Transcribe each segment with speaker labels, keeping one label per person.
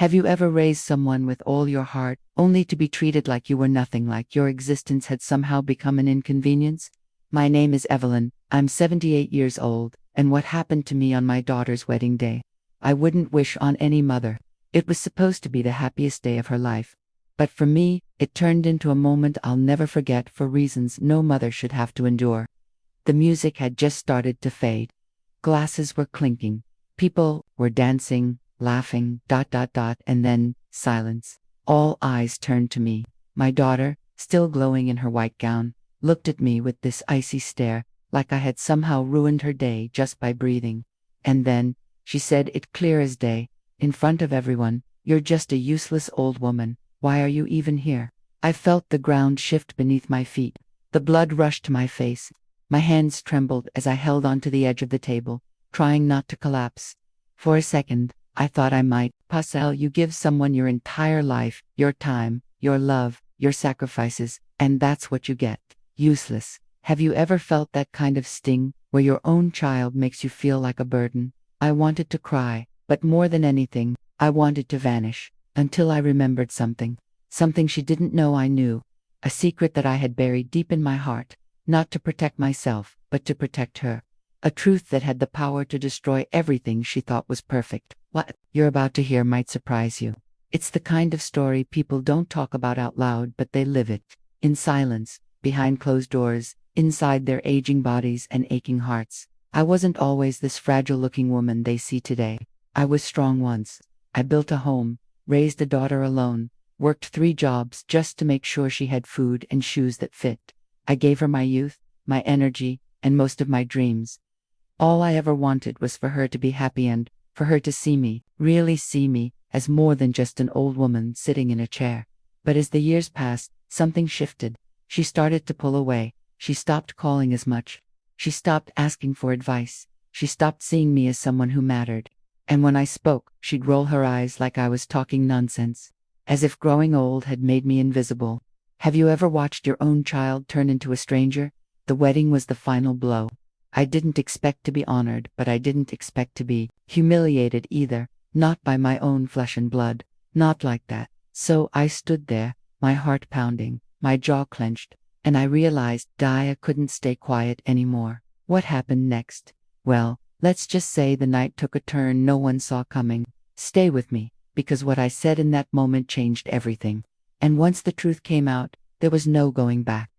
Speaker 1: Have you ever raised someone with all your heart, only to be treated like you were nothing, like your existence had somehow become an inconvenience? My name is Evelyn, I'm 78 years old, and what happened to me on my daughter's wedding day, I wouldn't wish on any mother. It was supposed to be the happiest day of her life. But for me, it turned into a moment I'll never forget for reasons no mother should have to endure. The music had just started to fade. Glasses were clinking. People were dancing, laughing, and then silence. All eyes turned to me. My daughter, still glowing in her white gown, looked at me with this icy stare, like I had somehow ruined her day just by breathing. And then, she said it clear as day, in front of everyone, "You're just a useless old woman. Why are you even here?" I felt the ground shift beneath my feet. The blood rushed to my face. My hands trembled as I held onto the edge of the table, trying not to collapse. For a second, I thought I might. Pascal, you give someone your entire life, your time, your love, your sacrifices, and that's what you get. Useless. Have you ever felt that kind of sting, where your own child makes you feel like a burden? I wanted to cry, but more than anything, I wanted to vanish, until I remembered something. Something she didn't know I knew. A secret that I had buried deep in my heart, not to protect myself, but to protect her. A truth that had the power to destroy everything she thought was perfect. What you're about to hear might surprise you. It's the kind of story people don't talk about out loud, but they live it. In silence, behind closed doors, inside their aging bodies and aching hearts. I wasn't always this fragile-looking woman they see today. I was strong once. I built a home, raised a daughter alone, worked 3 jobs just to make sure she had food and shoes that fit. I gave her my youth, my energy, and most of my dreams. All I ever wanted was for her to be happy and for her to see me, really see me, as more than just an old woman sitting in a chair. But as the years passed, something shifted. She started to pull away. She stopped calling as much. She stopped asking for advice. She stopped seeing me as someone who mattered. And when I spoke, she'd roll her eyes like I was talking nonsense, as if growing old had made me invisible. Have you ever watched your own child turn into a stranger? The wedding was the final blow. I didn't expect to be honored, but I didn't expect to be humiliated either, not by my own flesh and blood, not like that. So I stood there, my heart pounding, my jaw clenched, and I realized I couldn't stay quiet anymore. What happened next? Well, let's just say the night took a turn no one saw coming. Stay with me, because what I said in that moment changed everything. And once the truth came out, there was no going back.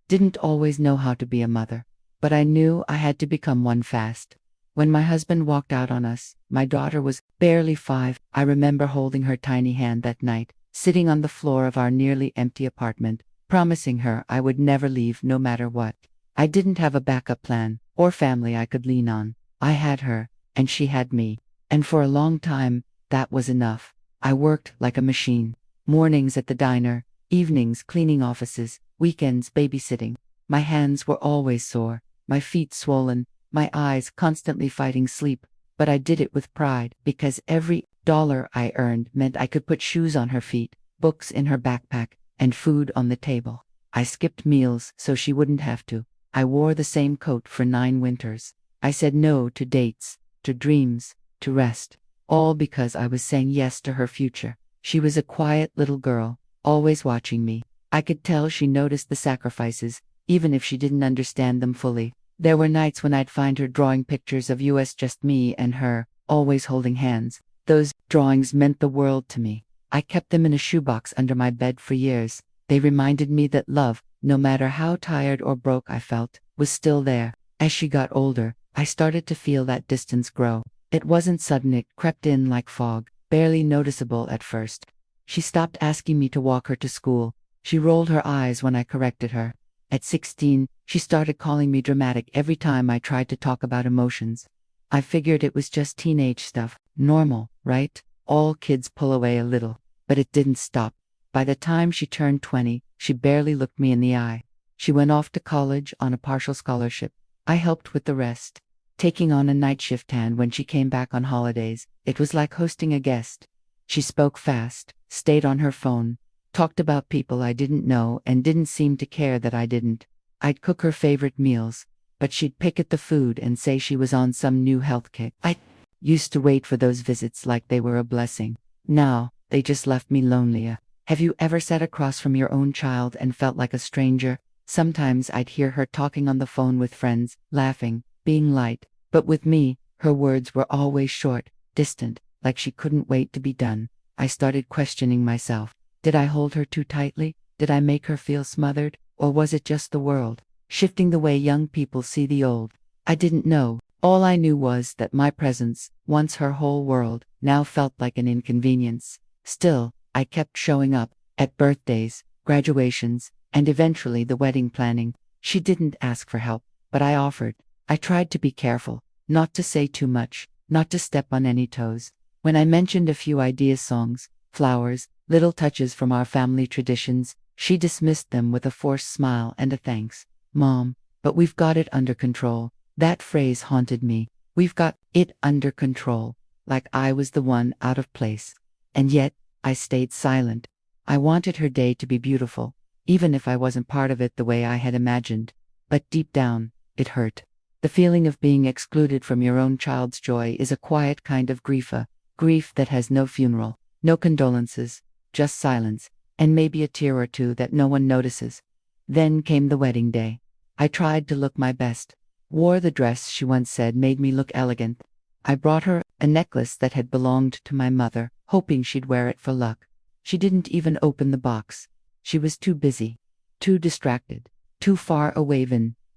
Speaker 1: Didn't always know how to be a mother, but I knew I had to become one fast. When my husband walked out on us, my daughter was barely 5. I remember holding her tiny hand that night, sitting on the floor of our nearly empty apartment, promising her I would never leave no matter what. I didn't have a backup plan, or family I could lean on. I had her, and she had me. And for a long time, that was enough. I worked like a machine. Mornings at the diner, evenings cleaning offices, weekends babysitting. My hands were always sore, my feet swollen, my eyes constantly fighting sleep, but I did it with pride, because every dollar I earned meant I could put shoes on her feet, books in her backpack, and food on the table. I skipped meals so she wouldn't have to. I wore the same coat for 9 winters. I said no to dates, to dreams, to rest, all because I was saying yes to her future. She was a quiet little girl, always watching me. I could tell she noticed the sacrifices, even if she didn't understand them fully. There were nights when I'd find her drawing pictures of us, just me and her, always holding hands. Those drawings meant the world to me. I kept them in a shoebox under my bed for years. They reminded me that love, no matter how tired or broke I felt, was still there. As she got older, I started to feel that distance grow. It wasn't sudden, it crept in like fog, barely noticeable at first. She stopped asking me to walk her to school. She rolled her eyes when I corrected her. At 16, she started calling me dramatic every time I tried to talk about emotions. I figured it was just teenage stuff, normal, right? All kids pull away a little. But it didn't stop. By the time she turned 20, she barely looked me in the eye. She went off to college on a partial scholarship. I helped with the rest, taking on a night shift hand when she came back on holidays. It was like hosting a guest. She spoke fast, stayed on her phone, talked about people I didn't know, and didn't seem to care that I didn't. I'd cook her favorite meals, but she'd pick at the food and say she was on some new health kick. I used to wait for those visits like they were a blessing. Now, they just left me lonelier. Have you ever sat across from your own child and felt like a stranger? Sometimes I'd hear her talking on the phone with friends, laughing, being light, but with me, her words were always short, distant, like she couldn't wait to be done. I started questioning myself. Did I hold her too tightly? Did I make her feel smothered? Or was it just the world, shifting the way young people see the old? I didn't know. All I knew was that my presence, once her whole world, now felt like an inconvenience. Still, I kept showing up, at birthdays, graduations, and eventually the wedding planning. She didn't ask for help, but I offered. I tried to be careful, not to say too much, not to step on any toes. When I mentioned a few ideas, songs, flowers, little touches from our family traditions, she dismissed them with a forced smile and a thanks. Mom, but we've got it under control. That phrase haunted me. We've got it under control, like I was the one out of place. And yet, I stayed silent. I wanted her day to be beautiful, even if I wasn't part of it the way I had imagined. But deep down, it hurt. The feeling of being excluded from your own child's joy is a quiet kind of grief, a grief that has no funeral, no condolences, just silence, and maybe a tear or two that no one notices. Then came the wedding day. I tried to look my best. Wore the dress she once said made me look elegant. I brought her a necklace that had belonged to my mother, hoping she'd wear it for luck. She didn't even open the box. She was too busy, too distracted, too far away,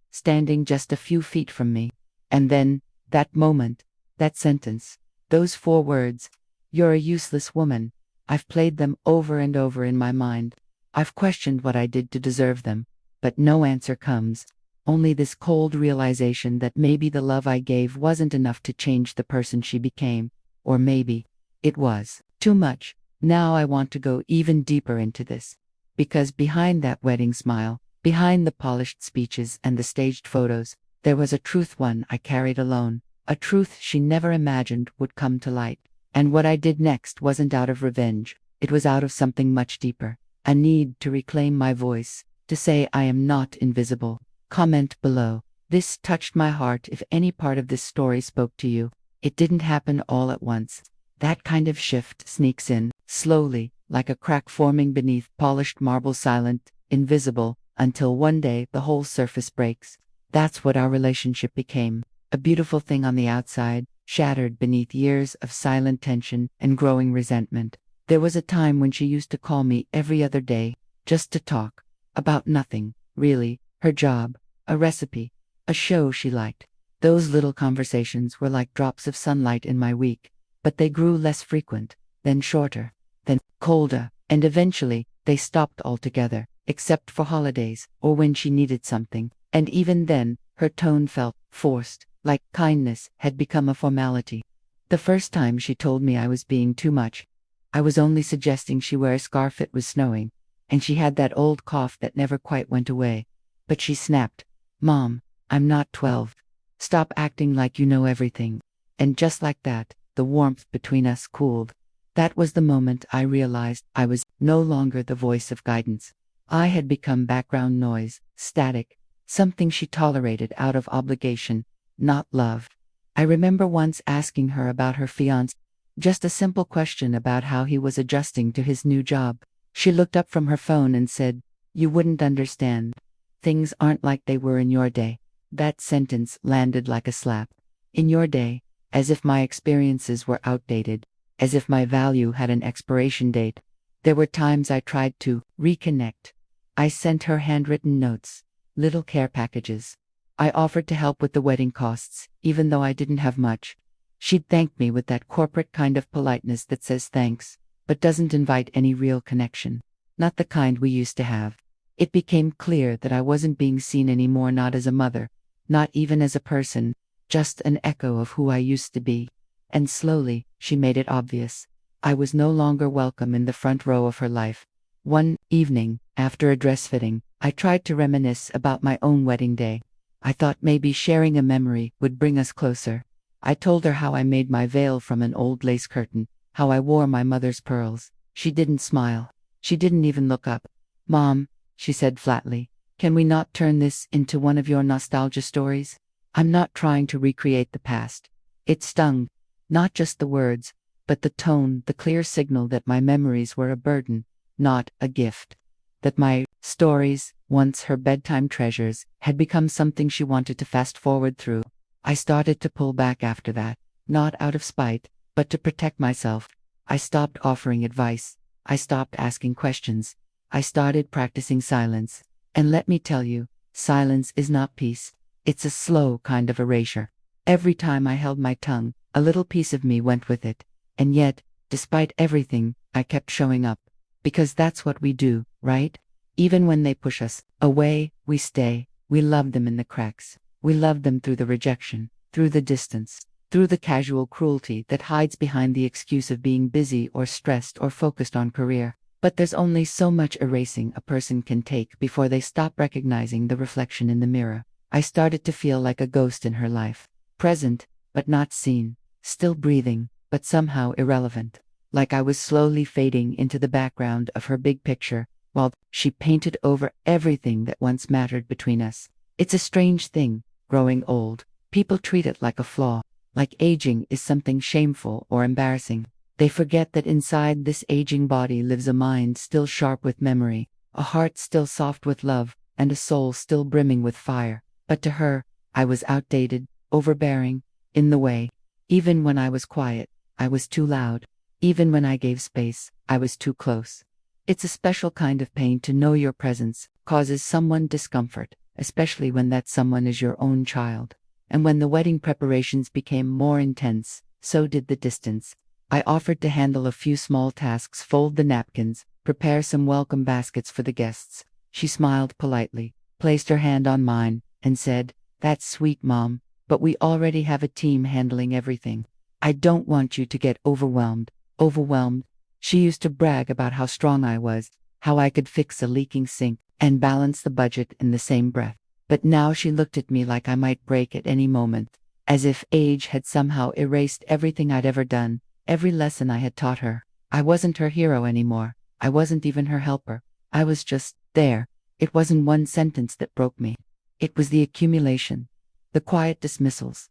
Speaker 1: standing just a few feet from me. And then, that moment, that sentence, those 4 words, "You're a useless woman." I've played them over and over in my mind. I've questioned what I did to deserve them, but no answer comes. Only this cold realization that maybe the love I gave wasn't enough to change the person she became. Or maybe it was too much. Now I want to go even deeper into this. Because behind that wedding smile, behind the polished speeches and the staged photos, there was a truth one I carried alone, a truth she never imagined would come to light. And what I did next wasn't out of revenge, it was out of something much deeper, a need to reclaim my voice, to say I am not invisible. Comment below. This touched my heart. If any part of this story spoke to you, it didn't happen all at once. That kind of shift sneaks in, slowly, like a crack forming beneath polished marble, silent, invisible, until one day the whole surface breaks. That's what our relationship became. A beautiful thing on the outside, shattered beneath years of silent tension and growing resentment. There was a time when she used to call me every other day, just to talk. About nothing, really. Her job, a recipe, a show she liked. Those little conversations were like drops of sunlight in my week, but they grew less frequent, then shorter, then colder, and eventually, they stopped altogether, except for holidays, or when she needed something. And even then, her tone felt forced, like kindness had become a formality. The first time she told me I was being too much, I was only suggesting she wear a scarf, it was snowing, and she had that old cough that never quite went away. But she snapped, "Mom, I'm not 12. Stop acting like you know everything." And just like that, the warmth between us cooled. That was the moment I realized I was no longer the voice of guidance. I had become background noise, static, something she tolerated out of obligation, not love. I remember once asking her about her fiancé, just a simple question about how he was adjusting to his new job. She looked up from her phone and said, "You wouldn't understand. Things aren't like they were in your day." That sentence landed like a slap. In your day, as if my experiences were outdated, as if my value had an expiration date. There were times I tried to reconnect. I sent her handwritten notes, little care packages. I offered to help with the wedding costs, even though I didn't have much. She'd thank me with that corporate kind of politeness that says thanks, but doesn't invite any real connection. Not the kind we used to have. It became clear that I wasn't being seen anymore, not as a mother, not even as a person, just an echo of who I used to be. And slowly, she made it obvious. I was no longer welcome in the front row of her life. One evening, after a dress fitting, I tried to reminisce about my own wedding day. I thought maybe sharing a memory would bring us closer. I told her how I made my veil from an old lace curtain, how I wore my mother's pearls. She didn't smile. She didn't even look up. "Mom," she said flatly, "can we not turn this into one of your nostalgia stories? I'm not trying to recreate the past." It stung. Not just the words, but the tone, the clear signal that my memories were a burden, not a gift. That my stories, once her bedtime treasures, had become something she wanted to fast forward through. I started to pull back after that, not out of spite, but to protect myself. I stopped offering advice. I stopped asking questions. I started practicing silence. And let me tell you, silence is not peace. It's a slow kind of erasure. Every time I held my tongue, a little piece of me went with it. And yet, despite everything, I kept showing up. Because that's what we do, right? Even when they push us away, we stay. We love them in the cracks. We love them through the rejection, through the distance, through the casual cruelty that hides behind the excuse of being busy or stressed or focused on career. But there's only so much erasing a person can take before they stop recognizing the reflection in the mirror. I started to feel like a ghost in her life. Present, but not seen. Still breathing, but somehow irrelevant. Like I was slowly fading into the background of her big picture, while she painted over everything that once mattered between us. It's a strange thing, growing old. People treat it like a flaw, like aging is something shameful or embarrassing. They forget that inside this aging body lives a mind still sharp with memory, a heart still soft with love, and a soul still brimming with fire. But to her, I was outdated, overbearing, in the way. Even when I was quiet, I was too loud. Even when I gave space, I was too close. It's a special kind of pain to know your presence causes someone discomfort, especially when that someone is your own child. And when the wedding preparations became more intense, so did the distance. I offered to handle a few small tasks, fold the napkins, prepare some welcome baskets for the guests. She smiled politely, placed her hand on mine, and said, "That's sweet, Mom, but we already have a team handling everything. I don't want you to get overwhelmed." Overwhelmed. She used to brag about how strong I was, how I could fix a leaking sink and balance the budget in the same breath. But now she looked at me like I might break at any moment, as if age had somehow erased everything I'd ever done, every lesson I had taught her. I wasn't her hero anymore. I wasn't even her helper. I was just there. It wasn't one sentence that broke me. It was the accumulation, the quiet dismissals,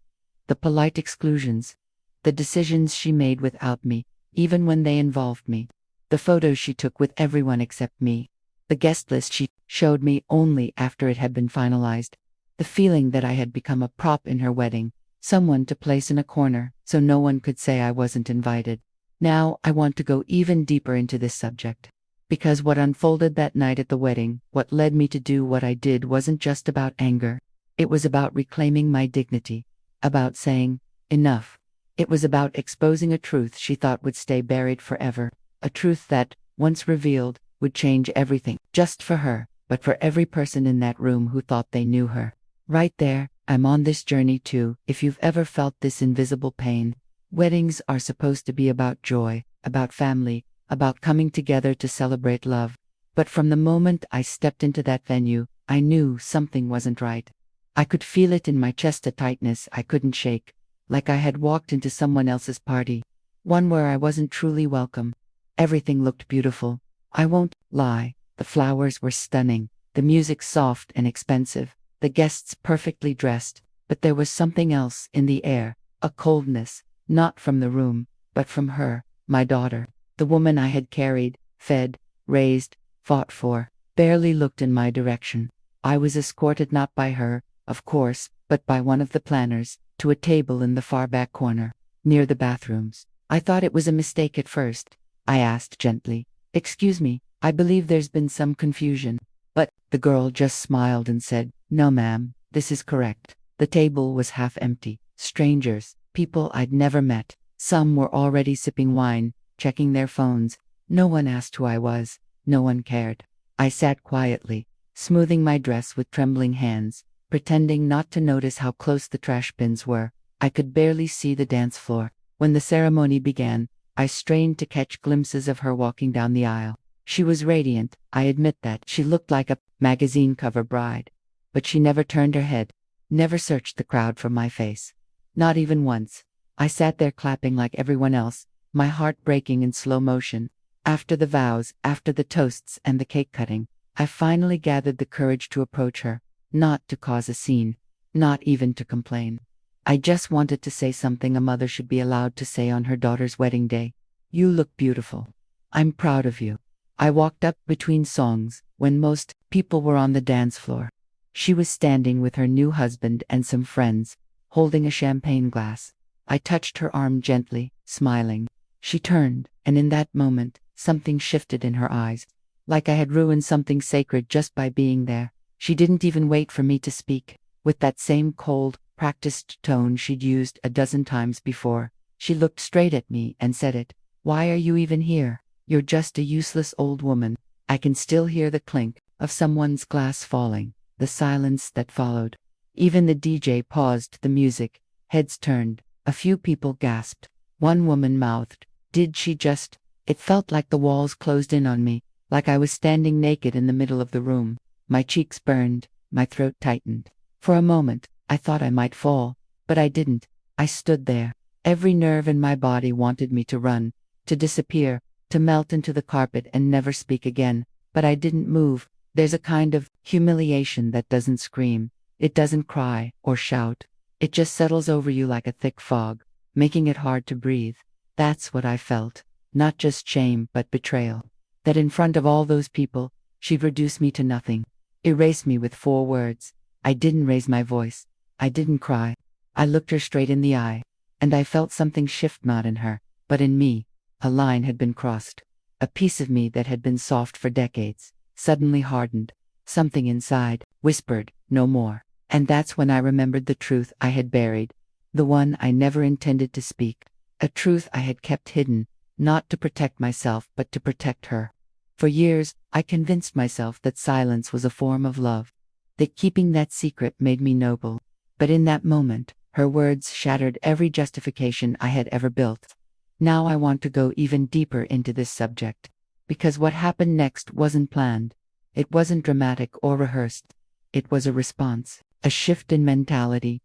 Speaker 1: the polite exclusions, the decisions she made without me, even when they involved me, the photos she took with everyone except me, the guest list she showed me only after it had been finalized, the feeling that I had become a prop in her wedding, someone to place in a corner so no one could say I wasn't invited. Now I want to go even deeper into this subject. Because what unfolded that night at the wedding, what led me to do what I did, wasn't just about anger. It was about reclaiming my dignity, about saying, enough. It was about exposing a truth she thought would stay buried forever, a truth that, once revealed, would change everything, just for her, but for every person in that room who thought they knew her. Right there, I'm on this journey too, if you've ever felt this invisible pain. Weddings are supposed to be about joy, about family, about coming together to celebrate love. But from the moment I stepped into that venue, I knew something wasn't right. I could feel it in my chest, a tightness I couldn't shake. Like I had walked into someone else's party, one where I wasn't truly welcome. Everything looked beautiful. I won't lie, the flowers were stunning, the music soft and expensive, the guests perfectly dressed, but there was something else in the air, a coldness, not from the room, but from her, my daughter, the woman I had carried, fed, raised, fought for, barely looked in my direction. I was escorted not by her, of course, but by one of the planners, to a table in the far back corner, near the bathrooms. I thought it was a mistake at first. I asked gently, "Excuse me, I believe there's been some confusion." But the girl just smiled and said, "No, ma'am, this is correct." The table was half empty. Strangers, people I'd never met. Some were already sipping wine, checking their phones. No one asked who I was. No one cared. I sat quietly, smoothing my dress with trembling hands, pretending not to notice how close the trash bins were. I could barely see the dance floor. When the ceremony began, I strained to catch glimpses of her walking down the aisle. She was radiant, I admit that. She looked like a magazine cover bride. But she never turned her head, never searched the crowd for my face. Not even once. I sat there clapping like everyone else, my heart breaking in slow motion. After the vows, after the toasts and the cake cutting, I finally gathered the courage to approach her. Not to cause a scene, not even to complain. I just wanted to say something a mother should be allowed to say on her daughter's wedding day. You look beautiful. I'm proud of you. I walked up between songs, when most people were on the dance floor. She was standing with her new husband and some friends, holding a champagne glass. I touched her arm gently, smiling. She turned, and in that moment, something shifted in her eyes. Like I had ruined something sacred just by being there. She didn't even wait for me to speak. With that same cold, practiced tone she'd used a dozen times before, she looked straight at me and said it. Why are you even here? You're just a useless old woman. I can still hear the clink of someone's glass falling, the silence that followed. Even the DJ paused the music. Heads turned. A few people gasped. One woman mouthed, "Did she just?" It felt like the walls closed in on me, like I was standing naked in the middle of the room. My cheeks burned, my throat tightened. For a moment, I thought I might fall, but I didn't. I stood there. Every nerve in my body wanted me to run, to disappear, to melt into the carpet and never speak again, but I didn't move. There's a kind of humiliation that doesn't scream. It doesn't cry or shout. It just settles over you like a thick fog, making it hard to breathe. That's what I felt. Not just shame, but betrayal. That in front of all those people, she'd reduce me to nothing. Erase me with 4 words. I didn't raise my voice. I didn't cry. I looked her straight in the eye, and I felt something shift, not in her, but in me. A line had been crossed. A piece of me that had been soft for decades, suddenly hardened. Something inside whispered, "No more." And that's when I remembered the truth I had buried. The one I never intended to speak. A truth I had kept hidden, not to protect myself but to protect her. For years, I convinced myself that silence was a form of love, that keeping that secret made me noble. But in that moment, her words shattered every justification I had ever built. Now I want to go even deeper into this subject, because what happened next wasn't planned. It wasn't dramatic or rehearsed. It was a response, a shift in mentality,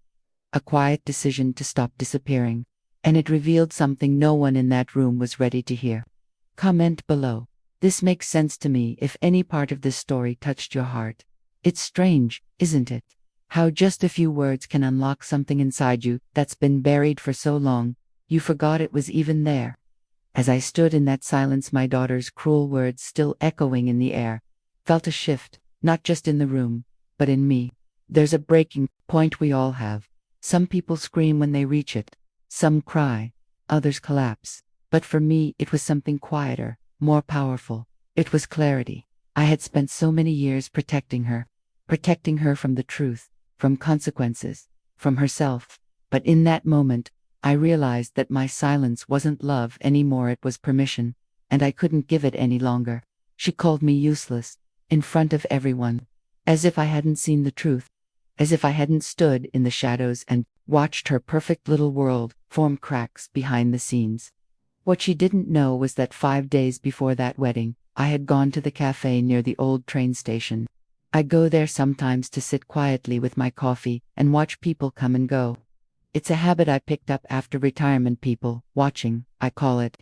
Speaker 1: a quiet decision to stop disappearing. And it revealed something no one in that room was ready to hear. Comment below. This makes sense to me if any part of this story touched your heart. It's strange, isn't it? How just a few words can unlock something inside you that's been buried for so long, you forgot it was even there. As I stood in that silence, my daughter's cruel words still echoing in the air, felt a shift, not just in the room, but in me. There's a breaking point we all have. Some people scream when they reach it. Some cry, others collapse. But for me, it was something quieter, more powerful. It was clarity. I had spent so many years protecting her from the truth, from consequences, from herself. But in that moment, I realized that my silence wasn't love anymore, it was permission, and I couldn't give it any longer. She called me useless, in front of everyone, as if I hadn't seen the truth, as if I hadn't stood in the shadows and watched her perfect little world form cracks behind the scenes. What she didn't know was that 5 days before that wedding, I had gone to the cafe near the old train station. I go there sometimes to sit quietly with my coffee and watch people come and go. It's a habit I picked up after retirement. People watching, I call it.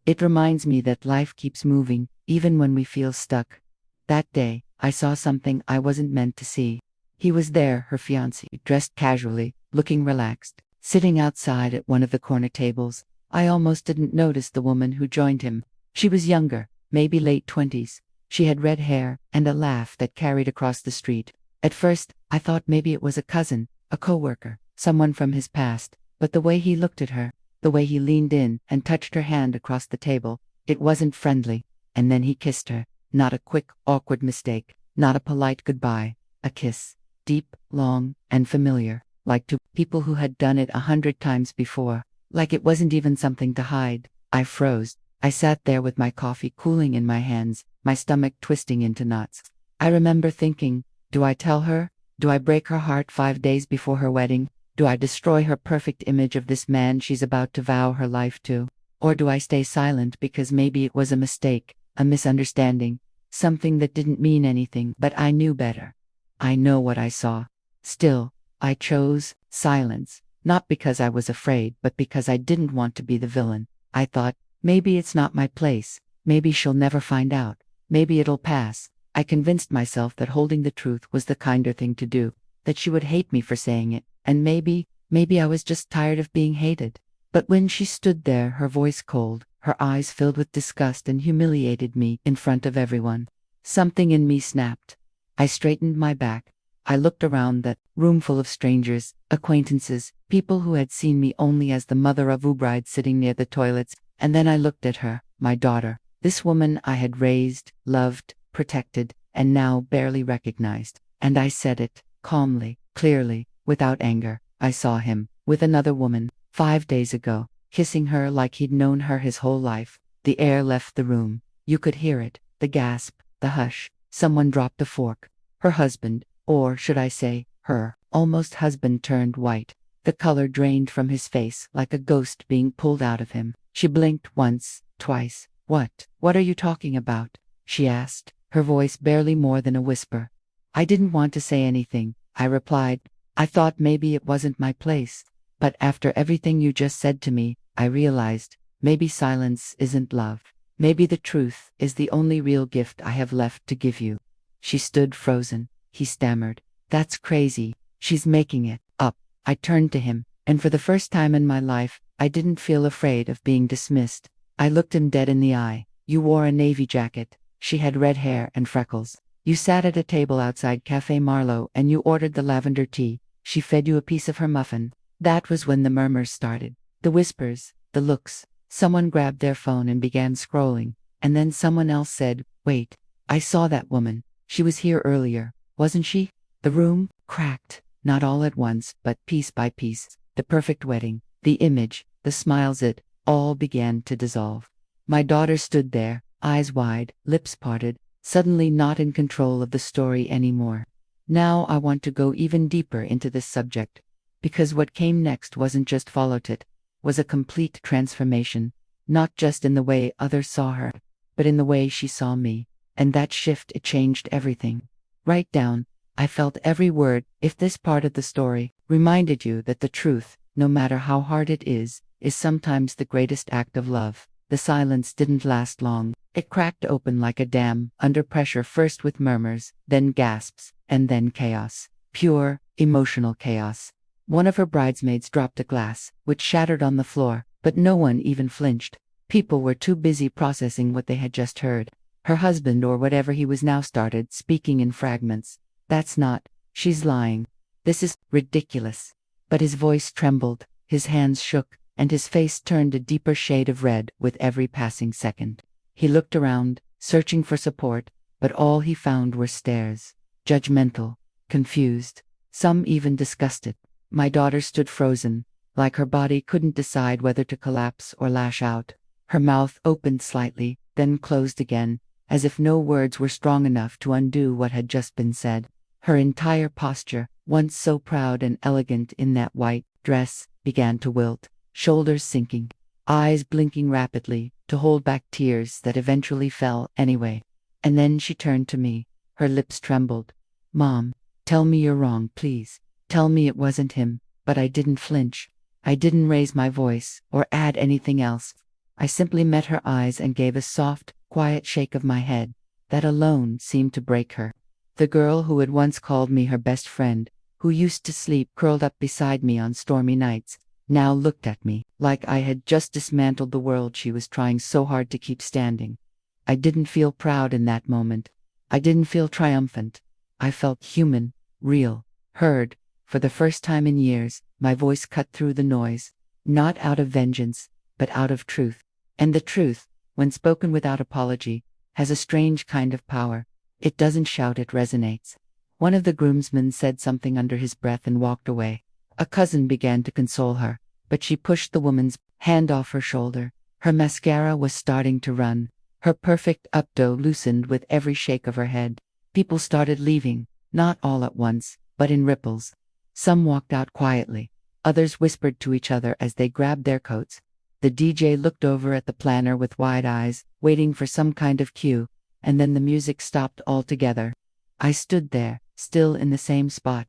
Speaker 1: It reminds me that life keeps moving, even when we feel stuck. That day, I saw something I wasn't meant to see. He was there, her fiancé, dressed casually, looking relaxed, sitting outside at one of the corner tables. I almost didn't notice the woman who joined him. She was younger, maybe late 20s. She had red hair and a laugh that carried across the street. At first, I thought maybe it was a cousin, a coworker, someone from his past. But the way he looked at her, the way he leaned in and touched her hand across the table, it wasn't friendly. And then he kissed her. Not a quick, awkward mistake, not a polite goodbye, a kiss. Deep, long, and familiar, like to people who had done it 100 times before, like it wasn't even something to hide. I froze. I sat there with my coffee cooling in my hands, my stomach twisting into knots. I remember thinking, do I tell her? Do I break her heart 5 days before her wedding? Do I destroy her perfect image of this man she's about to vow her life to? Or do I stay silent because maybe it was a mistake, a misunderstanding, something that didn't mean anything, but I knew better. I know what I saw. Still, I chose silence, not because I was afraid, but because I didn't want to be the villain. I thought, maybe it's not my place, maybe she'll never find out, maybe it'll pass. I convinced myself that holding the truth was the kinder thing to do, that she would hate me for saying it, and maybe, Maybe I was just tired of being hated. But when she stood there, her voice cold, her eyes filled with disgust and humiliated me in front of everyone, something in me snapped. I straightened my back. I looked around that room full of strangers, acquaintances, people who had seen me only as the mother of bride sitting near the toilets, and then I looked at her, my daughter, this woman I had raised, loved, protected, and now barely recognized. And I said it, calmly, clearly, without anger. I saw him, with another woman, 5 days ago, kissing her like he'd known her his whole life. The air left the room. You could hear it, the gasp, the hush. Someone dropped a fork. Her husband, or should I say, her almost husband, turned white. The color drained from his face like a ghost being pulled out of him. She blinked once, twice. What are you talking about? She asked, her voice barely more than a whisper. I didn't want to say anything, I replied. I thought maybe it wasn't my place. But after everything you just said to me, I realized, maybe silence isn't love. Maybe the truth is the only real gift I have left to give you. She stood frozen. He stammered. That's crazy. She's making it up. I turned to him, and for the first time in my life, I didn't feel afraid of being dismissed. I looked him dead in the eye. You wore a navy jacket. She had red hair and freckles. You sat at a table outside Café Marlowe and you ordered the lavender tea. She fed you a piece of her muffin. That was when the murmurs started. The whispers, the looks. Someone grabbed their phone and began scrolling. And then someone else said, wait, I saw that woman. She was here earlier, wasn't she? The room cracked, not all at once, but piece by piece. The perfect wedding, the image, the smiles, it all began to dissolve. My daughter stood there, eyes wide, lips parted, suddenly not in control of the story anymore. Now I want to go even deeper into this subject, because what came next wasn't just followed it, was a complete transformation, not just in the way others saw her, but in the way she saw me. And that shift, it changed everything. Write down, I felt every word. If this part of the story reminded you that the truth, no matter how hard it is sometimes the greatest act of love. The silence didn't last long. It cracked open like a dam, under pressure, first with murmurs, then gasps, and then chaos. Pure, emotional chaos. One of her bridesmaids dropped a glass, which shattered on the floor, but no one even flinched. People were too busy processing what they had just heard. Her husband, or whatever he was now, started speaking in fragments. That's not. She's lying. This is ridiculous. But his voice trembled, his hands shook, and his face turned a deeper shade of red with every passing second. He looked around, searching for support, but all he found were stares. Judgmental, confused, some even disgusted. My daughter stood frozen, like her body couldn't decide whether to collapse or lash out. Her mouth opened slightly, then closed again, as if no words were strong enough to undo what had just been said. Her entire posture, once so proud and elegant in that white dress, began to wilt, shoulders sinking, eyes blinking rapidly to hold back tears that eventually fell anyway. And then she turned to me. Her lips trembled. Mom, tell me you're wrong, please. Tell me it wasn't him. But I didn't flinch. I didn't raise my voice or add anything else. I simply met her eyes and gave a soft, quiet shake of my head. That alone seemed to break her. The girl who had once called me her best friend, who used to sleep curled up beside me on stormy nights, now looked at me like I had just dismantled the world she was trying so hard to keep standing. I didn't feel proud in that moment. I didn't feel triumphant. I felt human, real, heard. For the first time in years, my voice cut through the noise, not out of vengeance, but out of truth. And the truth, when spoken without apology, has a strange kind of power. It doesn't shout, it resonates. One of the groomsmen said something under his breath and walked away. A cousin began to console her, but she pushed the woman's hand off her shoulder. Her mascara was starting to run. Her perfect updo loosened with every shake of her head. People started leaving, not all at once, but in ripples. Some walked out quietly. Others whispered to each other as they grabbed their coats. The DJ looked over at the planner with wide eyes, waiting for some kind of cue, and then the music stopped altogether. I stood there, still in the same spot.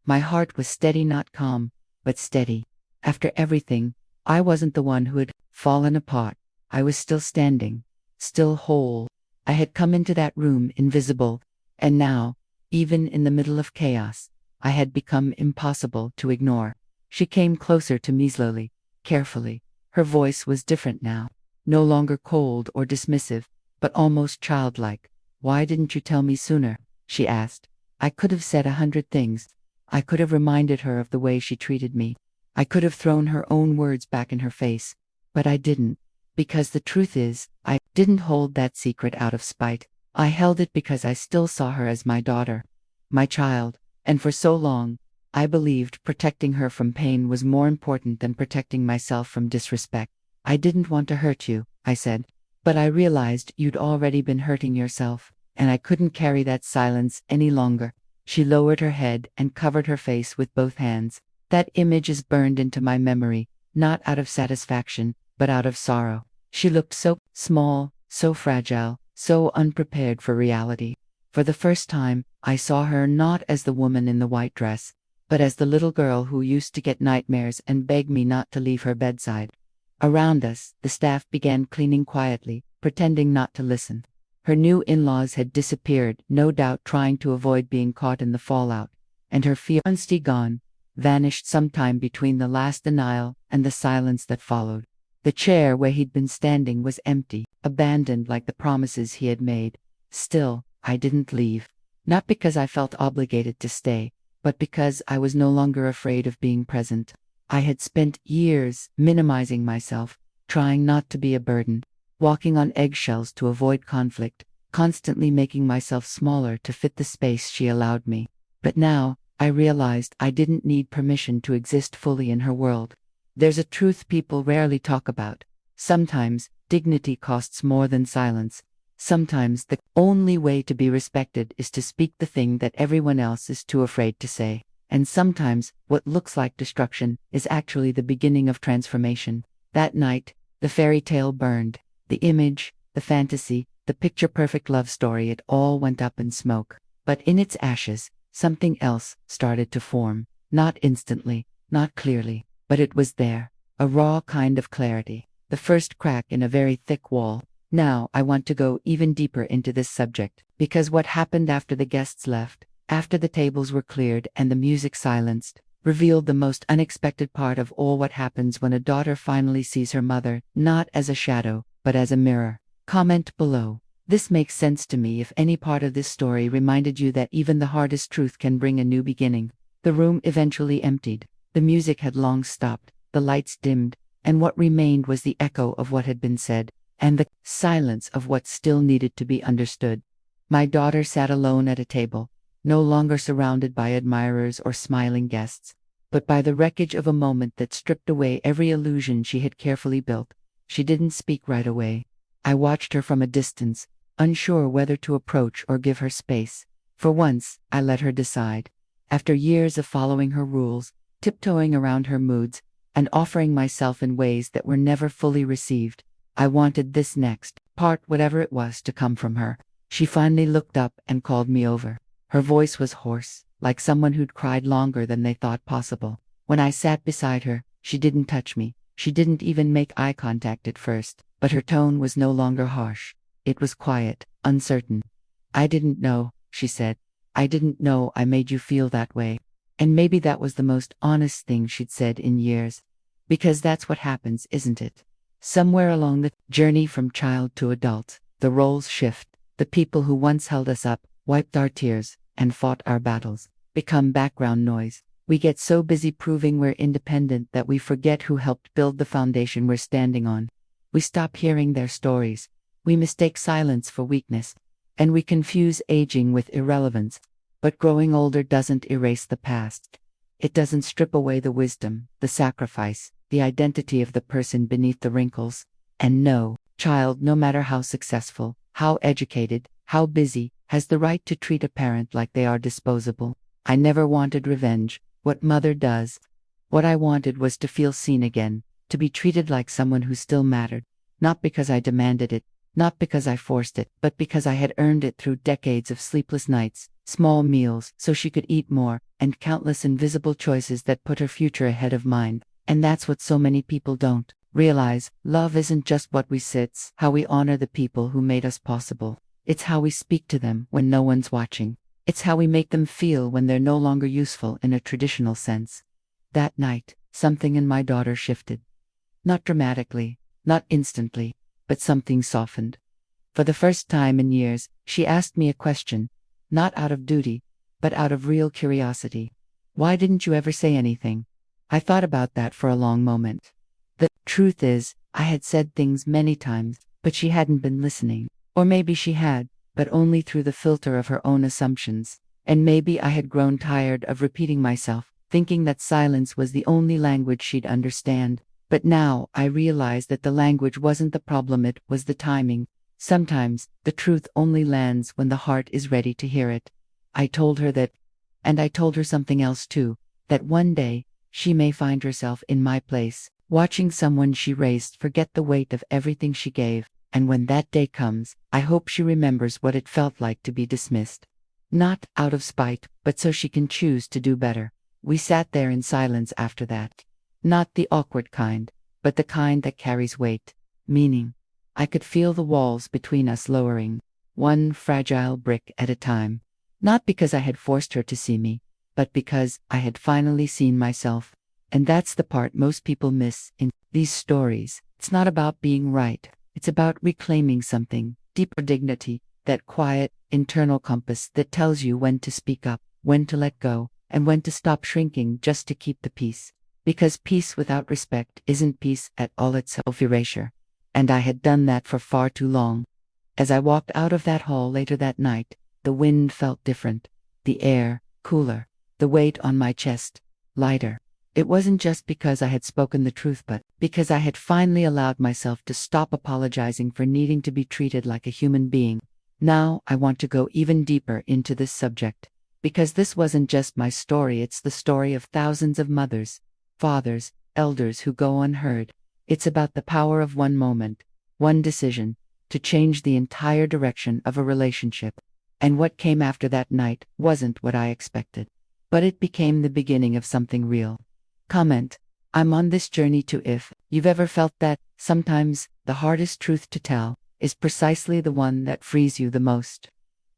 Speaker 1: My heart was steady, not calm, but steady. After everything, I wasn't the one who had fallen apart. I was still standing, still whole. I had come into that room invisible, and now, even in the middle of chaos, I had become impossible to ignore. She came closer to me slowly, carefully. Her voice was different now, no longer cold or dismissive, but almost childlike. "Why didn't you tell me sooner?" she asked. I could have said 100 things. I could have reminded her of the way she treated me. I could have thrown her own words back in her face. But I didn't. Because the truth is, I didn't hold that secret out of spite. I held it because I still saw her as my daughter, my child, and for so long, I believed protecting her from pain was more important than protecting myself from disrespect. "I didn't want to hurt you," I said, "but I realized you'd already been hurting yourself, and I couldn't carry that silence any longer." She lowered her head and covered her face with both hands. That image is burned into my memory, not out of satisfaction, but out of sorrow. She looked so small, so fragile, so unprepared for reality. For the first time, I saw her not as the woman in the white dress, but as the little girl who used to get nightmares and beg me not to leave her bedside. Around us, the staff began cleaning quietly, pretending not to listen. Her new in-laws had disappeared, no doubt trying to avoid being caught in the fallout, and her fiancé gone, vanished sometime between the last denial and the silence that followed. The chair where he'd been standing was empty, abandoned like the promises he had made. Still, I didn't leave. Not because I felt obligated to stay, but because I was no longer afraid of being present. I had spent years minimizing myself, trying not to be a burden, walking on eggshells to avoid conflict, constantly making myself smaller to fit the space she allowed me. But now, I realized I didn't need permission to exist fully in her world. There's a truth people rarely talk about. Sometimes, dignity costs more than silence. Sometimes the only way to be respected is to speak the thing that everyone else is too afraid to say. And sometimes, what looks like destruction is actually the beginning of transformation. That night, the fairy tale burned. The image, the fantasy, the picture-perfect love story, it all went up in smoke. But in its ashes, something else started to form. Not instantly, not clearly, but it was there. A raw kind of clarity. The first crack in a very thick wall. Now, I want to go even deeper into this subject, because what happened after the guests left, after the tables were cleared and the music silenced, revealed the most unexpected part of all. What happens when a daughter finally sees her mother, not as a shadow, but as a mirror. Comment below. This makes sense to me if any part of this story reminded you that even the hardest truth can bring a new beginning. The room eventually emptied. The music had long stopped, the lights dimmed, and what remained was the echo of what had been said, and the silence of what still needed to be understood. My daughter sat alone at a table, no longer surrounded by admirers or smiling guests, but by the wreckage of a moment that stripped away every illusion she had carefully built. She didn't speak right away. I watched her from a distance, unsure whether to approach or give her space. For once, I let her decide. After years of following her rules, tiptoeing around her moods, and offering myself in ways that were never fully received, I wanted this next part, whatever it was, to come from her. She finally looked up and called me over. Her voice was hoarse, like someone who'd cried longer than they thought possible. When I sat beside her, she didn't touch me. She didn't even make eye contact at first, but her tone was no longer harsh. It was quiet, uncertain. "I didn't know," she said. "I didn't know I made you feel that way." And maybe that was the most honest thing she'd said in years. Because that's what happens, isn't it? Somewhere along the journey from child to adult, the roles shift. The people who once held us up, wiped our tears, and fought our battles, become background noise. We get so busy proving we're independent that we forget who helped build the foundation we're standing on. We stop hearing their stories. We mistake silence for weakness, and we confuse aging with irrelevance. But growing older doesn't erase the past. It doesn't strip away the wisdom, the sacrifice, the identity of the person beneath the wrinkles. And no child, no matter how successful, how educated, how busy, has the right to treat a parent like they are disposable. I never wanted revenge. What mother does. What I wanted was to feel seen again, to be treated like someone who still mattered. Not because I demanded it, not because I forced it, but because I had earned it through decades of sleepless nights, small meals so she could eat more, and countless invisible choices that put her future ahead of mine. And that's what so many people don't realize. Love isn't just what we say, it's how we honor the people who made us possible. It's how we speak to them when no one's watching. It's how we make them feel when they're no longer useful in a traditional sense. That night, something in my daughter shifted. Not dramatically, not instantly, but something softened. For the first time in years, she asked me a question, not out of duty, but out of real curiosity. Why didn't you ever say anything? I thought about that for a long moment. The truth is, I had said things many times, but she hadn't been listening. Or maybe she had, but only through the filter of her own assumptions. And maybe I had grown tired of repeating myself, thinking that silence was the only language she'd understand. But now I realized that the language wasn't the problem, it was the timing. Sometimes, the truth only lands when the heart is ready to hear it. I told her that, and I told her something else too, that one day, she may find herself in my place, watching someone she raised forget the weight of everything she gave, and when that day comes, I hope she remembers what it felt like to be dismissed. Not out of spite, but so she can choose to do better. We sat there in silence after that. Not the awkward kind, but the kind that carries weight, meaning. I could feel the walls between us lowering, one fragile brick at a time. Not because I had forced her to see me, but because I had finally seen myself. And that's the part most people miss in these stories. It's not about being right. It's about reclaiming something, deeper dignity, that quiet, internal compass that tells you when to speak up, when to let go, and when to stop shrinking just to keep the peace. Because peace without respect isn't peace at all, it's self-erasure. And I had done that for far too long. As I walked out of that hall later that night, the wind felt different, the air cooler, the weight on my chest lighter. It wasn't just because I had spoken the truth, but because I had finally allowed myself to stop apologizing for needing to be treated like a human being. Now I want to go even deeper into this subject, because this wasn't just my story, it's the story of thousands of mothers, fathers, elders who go unheard. It's about the power of one moment, one decision, to change the entire direction of a relationship. And what came after that night wasn't what I expected. But it became the beginning of something real. Comment. I'm on this journey too. If you've ever felt that, sometimes the hardest truth to tell is precisely the one that frees you the most.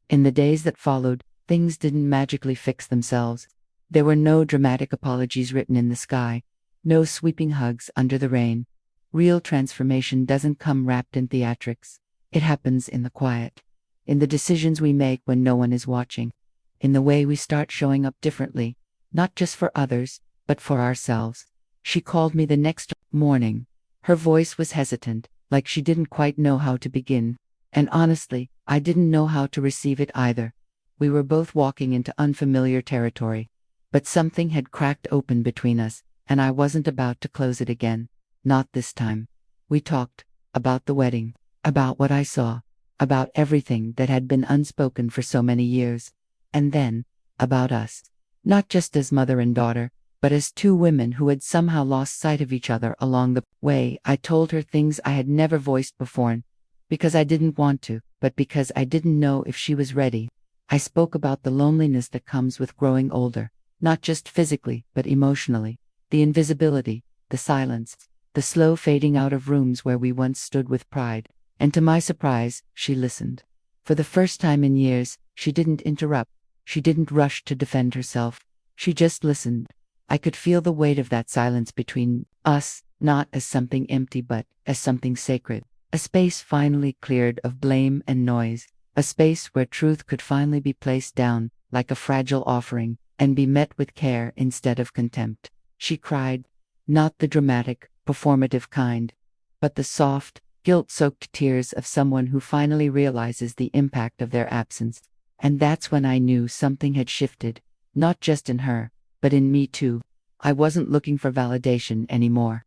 Speaker 1: In the days that followed, things didn't magically fix themselves. There were no dramatic apologies written in the sky, no sweeping hugs under the rain. Real transformation doesn't come wrapped in theatrics. It happens in the quiet, in the decisions we make when no one is watching, in the way we start showing up differently, not just for others, but for ourselves. She called me the next morning. Her voice was hesitant, like she didn't quite know how to begin. And honestly, I didn't know how to receive it either. We were both walking into unfamiliar territory. But something had cracked open between us, and I wasn't about to close it again. Not this time. We talked about the wedding, about what I saw, about everything that had been unspoken for so many years. And then, about us. Not just as mother and daughter, but as two women who had somehow lost sight of each other along the way. I told her things I had never voiced before, because I didn't want to, but because I didn't know if she was ready. I spoke about the loneliness that comes with growing older, not just physically, but emotionally, the invisibility, the silence, the slow fading out of rooms where we once stood with pride. And to my surprise, she listened. For the first time in years, she didn't interrupt. She didn't rush to defend herself. She just listened. I could feel the weight of that silence between us, not as something empty but as something sacred. A space finally cleared of blame and noise. A space where truth could finally be placed down, like a fragile offering, and be met with care instead of contempt. She cried. Not the dramatic, performative kind, but the soft, guilt-soaked tears of someone who finally realizes the impact of their absence. And that's when I knew something had shifted, not just in her, but in me too. I wasn't looking for validation anymore.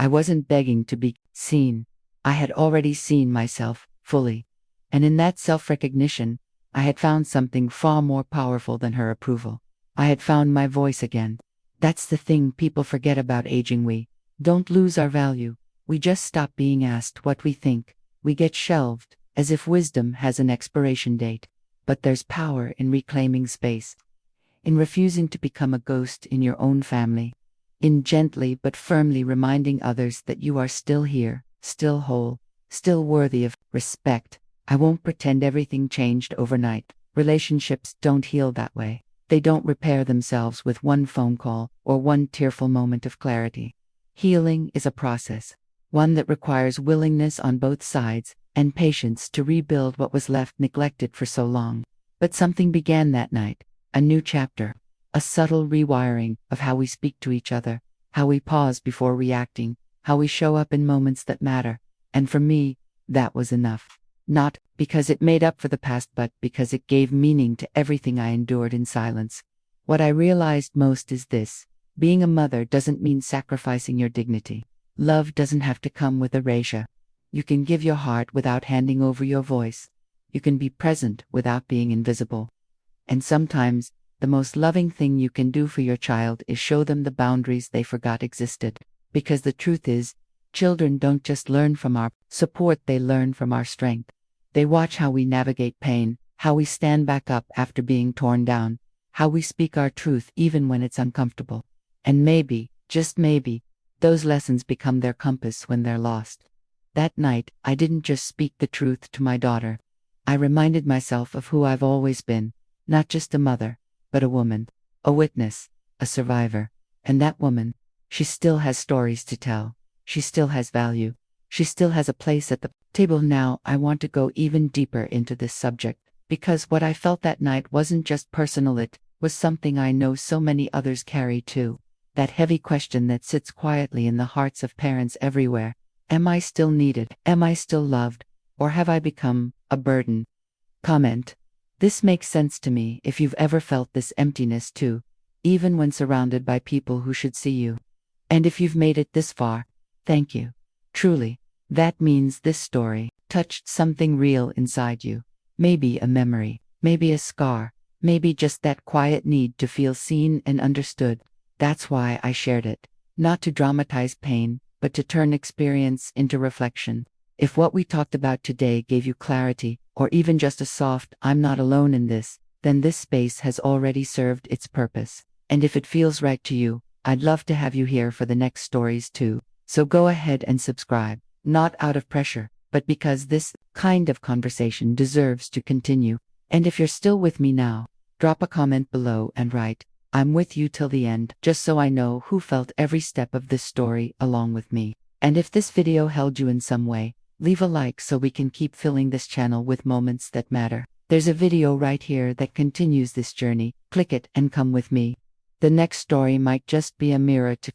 Speaker 1: I wasn't begging to be seen. I had already seen myself, fully. And in that self-recognition, I had found something far more powerful than her approval. I had found my voice again. That's the thing people forget about aging. We don't lose our value. We just stop being asked what we think. We get shelved, as if wisdom has an expiration date. But there's power in reclaiming space, in refusing to become a ghost in your own family, in gently but firmly reminding others that you are still here, still whole, still worthy of respect. I won't pretend everything changed overnight. Relationships don't heal that way. They don't repair themselves with one phone call or one tearful moment of clarity. Healing is a process, one that requires willingness on both sides and patience to rebuild what was left neglected for so long. But something began that night, a new chapter, a subtle rewiring of how we speak to each other, how we pause before reacting, how we show up in moments that matter. And for me, that was enough. Not because it made up for the past, but because it gave meaning to everything I endured in silence. What I realized most is this: being a mother doesn't mean sacrificing your dignity. Love doesn't have to come with erasure. You can give your heart without handing over your voice. You can be present without being invisible. And sometimes, the most loving thing you can do for your child is show them the boundaries they forgot existed. Because the truth is, children don't just learn from our support, they learn from our strength. They watch how we navigate pain, how we stand back up after being torn down, how we speak our truth even when it's uncomfortable. And maybe, just maybe, those lessons become their compass when they're lost. That night, I didn't just speak the truth to my daughter. I reminded myself of who I've always been, not just a mother, but a woman, a witness, a survivor. And that woman, she still has stories to tell. She still has value. She still has a place at the table. Now, I want to go even deeper into this subject, because what I felt that night wasn't just personal, it was something I know so many others carry too. That heavy question that sits quietly in the hearts of parents everywhere. Am I still needed? Am I still loved? Or have I become a burden? Comment. This makes sense to me if you've ever felt this emptiness too, even when surrounded by people who should see you. And if you've made it this far, thank you. Truly, that means this story touched something real inside you. Maybe a memory, maybe a scar, maybe just that quiet need to feel seen and understood. That's why I shared it. Not to dramatize pain, but to turn experience into reflection. If what we talked about today gave you clarity, or even just a soft "I'm not alone in this," then this space has already served its purpose. And if it feels right to you, I'd love to have you here for the next stories too. So go ahead and subscribe, not out of pressure, but because this kind of conversation deserves to continue. And if you're still with me now, drop a comment below and write, "I'm with you till the end," just so I know who felt every step of this story along with me. And if this video helped you in some way, leave a like so we can keep filling this channel with moments that matter. There's a video right here that continues this journey. Click it and come with me. The next story might just be a mirror to